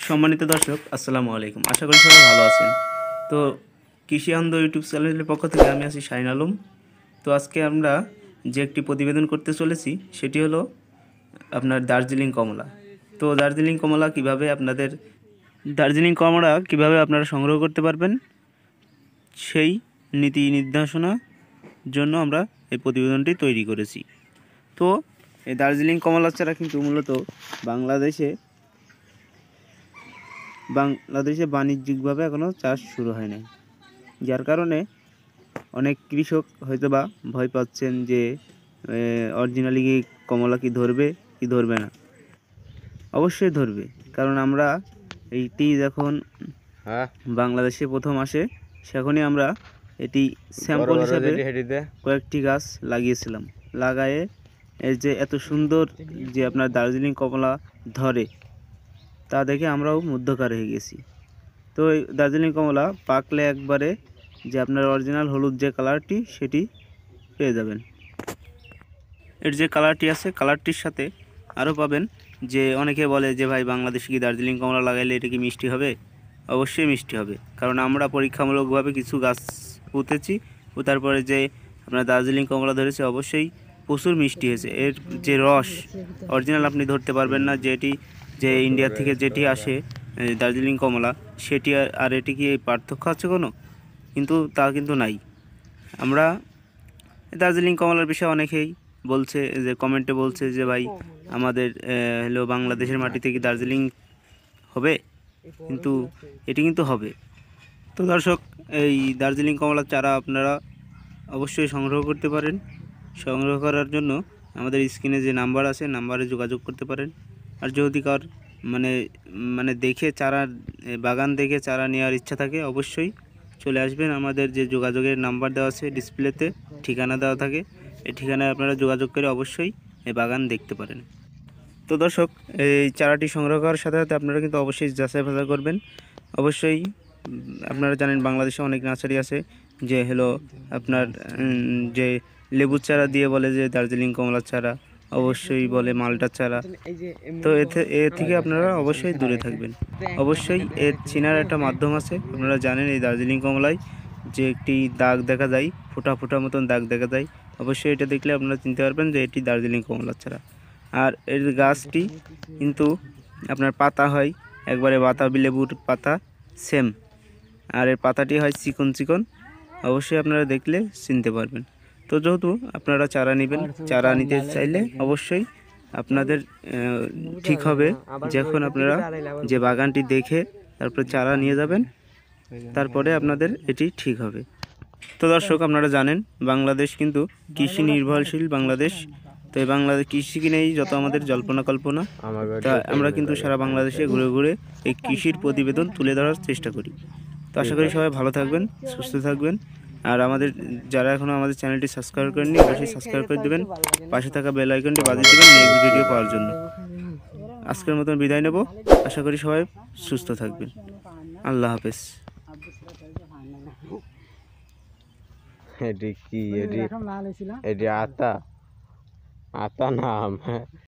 সম্মানিত দর্শক, আসসালামু আলাইকুম। আশা করি সবাই ভালো আছেন। তো কৃষি আনন্দ ইউটিউব চ্যানেলের পক্ষ থেকে আমি আছি শাহিন আলম। তো আজকে আমরা যে একটি প্রতিবেদন করতে চলেছি সেটি হলো আপনার দার্জিলিং কমলা। তো দার্জিলিং কমলা কীভাবে আপনারা সংগ্রহ করতে পারবেন সেই নীতি নির্দেশনার জন্য আমরা এই প্রতিবেদনটি তৈরি করেছি। তো এই দার্জিলিং কমলা চারা কিন্তু মূলত বাংলাদেশে বাণিজ্যিকভাবে এখনও চাষ শুরু হয় নাই, যার কারণে অনেক কৃষক হয়তোবা ভয় পাচ্ছেন যে অরিজিনালি কি কমলা কি ধরবে কি ধরবে না। অবশ্যই ধরবে, কারণ আমরা এইটি যখন বাংলাদেশে প্রথম আসে সেখনই আমরা এটি স্যাম্পল হিসাবে কয়েকটি গাছ লাগিয়েছিলাম। লাগায়ে এই যে এত সুন্দর যে আপনার দার্জিলিং কমলা ধরে তা দেখে আমরাও মুগ্ধকার হয়ে গেছি। তো এই দার্জিলিং কমলা পাকলে একবারে যে আপনার অরিজিনাল হলুদ যে কালারটি সেটি পেয়ে যাবেন। এর যে কালারটি আছে কালারটির সাথে আরও পাবেন যে অনেকে বলে যে ভাই বাংলাদেশে কি দার্জিলিং কমলা লাগাইলে এটা কি মিষ্টি হবে? অবশ্যই মিষ্টি হবে, কারণ আমরা পরীক্ষামূলকভাবে কিছু গাছ পুঁতেছি, পোতার পরে যে আপনার দার্জিলিং কমলা ধরেছে অবশ্যই প্রচুর মিষ্টি হয়েছে। এর যে রস অরিজিনাল আপনি ধরতে পারবেন না, যে ইন্ডিয়া থেকে যেটি আসে দার্জিলিং কমলা সেটি আর এটি কি পার্থক্য আছে কোনো? কিন্তু তা কিন্তু নাই। আমরা দার্জিলিং কমলার বিষয়ে অনেকেই বলছে যে কমেন্টে বলছে যে ভাই আমাদের হলো বাংলাদেশের মাটিতে কি দার্জিলিং হবে? কিন্তু এটি কিন্তু হবে। তো দর্শক, এই দার্জিলিং কমলার চারা আপনারা অবশ্যই সংগ্রহ করতে পারেন। সংগ্রহ করার জন্য আমাদের স্ক্রিনে যে নাম্বার আছে নাম্বারে যোগাযোগ করতে পারেন। আর যদি কার মানে দেখে বাগান দেখে চারা নেওয়ার ইচ্ছা থাকে অবশ্যই চলে আসবেন। আমাদের যে যোগাযোগের নাম্বার দেওয়া আছে ডিসপ্লেতে ঠিকানা দেওয়া থাকে, এই ঠিকানায় আপনারা যোগাযোগ করে অবশ্যই এই বাগান দেখতে পারেন। তো দর্শক, এই চারাটি সংগ্রহ করার সাথে সাথে আপনারা কিন্তু অবশ্যই যাচাই বাছাই করবেন। অবশ্যই আপনারা জানেন বাংলাদেশে অনেক নার্সারি আছে যে হলো আপনার যে লেবুর চারা দিয়ে বলে যে দার্জিলিং কমলার চারা, অবশ্যই বলে মালটার চারা। তো এ থেকে আপনারা অবশ্যই দূরে থাকবেন। অবশ্যই এর চেনার একটা মাধ্যম আছে। আপনারা জানেন এই দার্জিলিং কমলায় যে একটি দাগ দেখা যায়, ফোঁটা ফোঁটা মতন দাগ দেখা যায়, অবশ্যই এটা দেখলে আপনারা চিনতে পারবেন যে এটি দার্জিলিং কমলার চারা। আর এর গাছটি কিন্তু আপনার পাতা হয় একবারে বাতাবি লেবুর পাতা সেম, আর এর পাতাটি হয় চিকন চিকন। অবশ্যই আপনারা দেখলে চিনতে পারবেন। তো যেহেতু আপনারা চারা নেবেন, চারা নিতে চাইলে অবশ্যই আপনাদের ঠিক হবে যখন আপনারা যে বাগানটি দেখে তারপরে চারা নিয়ে যাবেন, তারপরে আপনাদের এটি ঠিক হবে। তো দর্শক, আপনারা জানেন বাংলাদেশ কিন্তু কৃষি নির্ভরশীল বাংলাদেশ। তো এই বাংলাদেশ কৃষিকে নিয়েই যত আমাদের জল্পনা কল্পনা, তা আমরা কিন্তু সারা বাংলাদেশে ঘুরে ঘুরে এই কৃষির প্রতিবেদন তুলে ধরার চেষ্টা করি। তো আশা করি সবাই ভালো থাকবেন, সুস্থ থাকবেন। আর যারা এখনও আমাদের চ্যানেলটি সাবস্ক্রাইব করেননি অবশ্যই সাবস্ক্রাইব করে দেবেন, পাশে থাকা বেল আইকনটি বাজিয়ে দেবেন নেক্সট ভিডিও পাওয়ার জন্য। আজকের মতন বিদায় নেব। আশা করি সবাই সুস্থ থাকবেন। আল্লাহ হাফেজ। এটি কি এটি আতা আতা নাম।